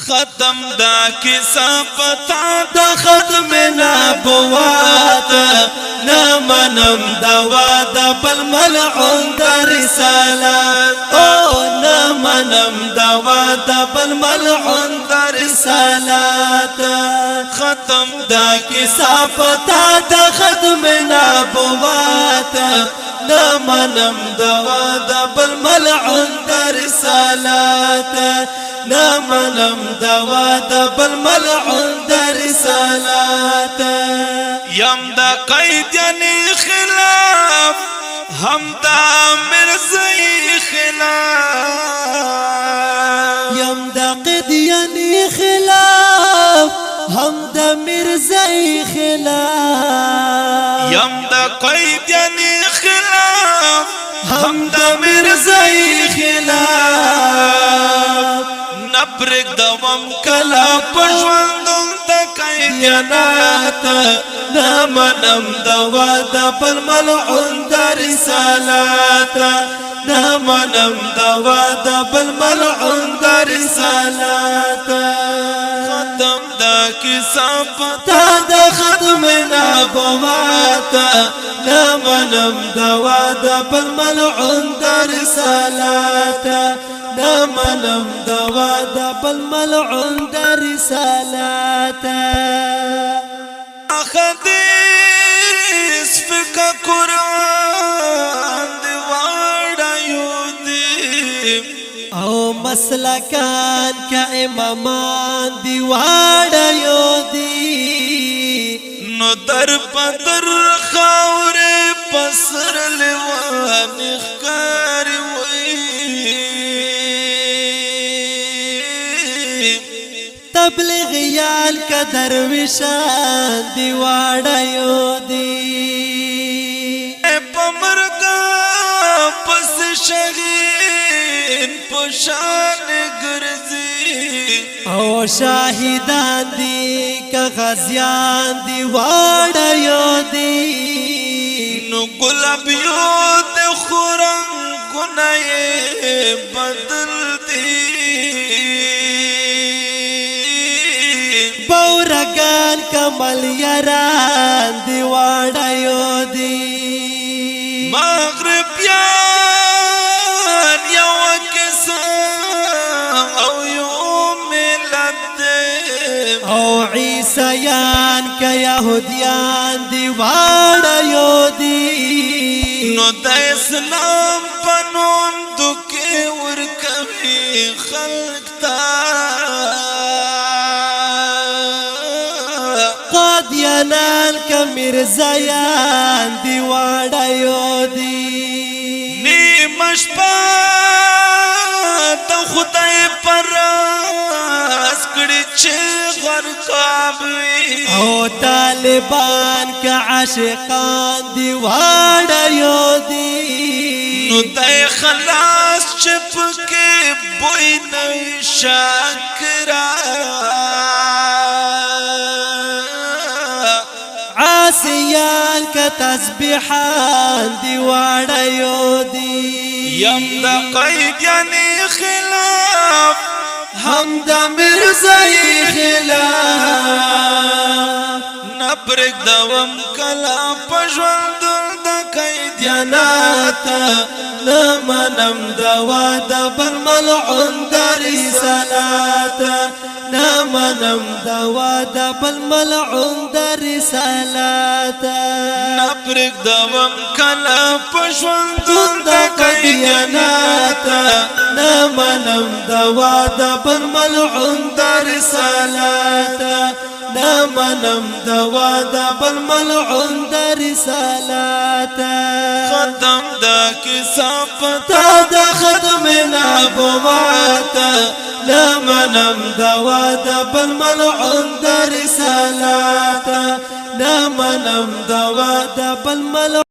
ختم دا کسا پتا دا ختم نبوات نا منم دوا دا بل ملعون دا رسالات نا منم دوا دا بل ملعون دا رسالات ختم دا کسا پتا دا ختم نبوات نا منم دوا دا بل ملعون دا رسالات نا منم دوا دا بل ملعون دا رسالات یم دا قید یعنی خلاف هم دا مرزی خلاف یم دا قید یعنی خلاف هم دا مرزی خلاف یم دا قید یعنی خلاف هم دا مرزی خلاف نبرک دوام کلا پشوندم دا قیدیانات نا منم دوا دا بل ملعون دا رسالات نا منم دوا دا بل ملعون دا رسالات ختم دا کسا پتا دا ختم نبوات نا منم دوا دا بل ملعون دا رسالات نا منم دوا دا بل ملعون دا رسالات حدیث فقہ قرآن دیوارا یودی او مسلکان کا امامان دیوارا یودی نو در پدر خاور پسر لیوان اخکاری وی تبلیغیان کا درویشان دیوارا یودی پمرگا پس شغین پشان گرزی او شاہدان دی کا غزیان دیوارا یودی نو گلابیو دے خورنگ گنائے بدل دی بورگان کمل یران دیوارا یودی مغربیان یو کسا او یو ملت دے او عیسیان کا یہودیان دیوارا یودی نو دا اسلام پنوم دکے ورکوی خلق تا قادیانان کا مرزایان دیوارا یودی نیمش پا تا خدای پراس کڑی چھے غرقاب وی او طالبان کا عاشقان دیوارا یودی نو دای خلاص چپ کے بوئی نوی شاکرا عاصیان کا تسبیحان دیوارا یودی یم دا قید یعنی خلاف ہم دا مرزای خلاف نبرک دوام کلا پشوندل دا قیدیانات نا منم دوا دا بل ملعون دا رسالات نا منم دوا دا بل ملعون دا رسالات نبرک دوام کلا پشوندل دا قیدیانات نا منم دوا دا بل ملعون دا رسالات نا منم دوا دا بل ملعون دا رسالات ختم دا کسا پتا تا دا ختم نبوات نا منم دوا دا بل ملعون دا رسالات نا منم دوا دا بل ملعون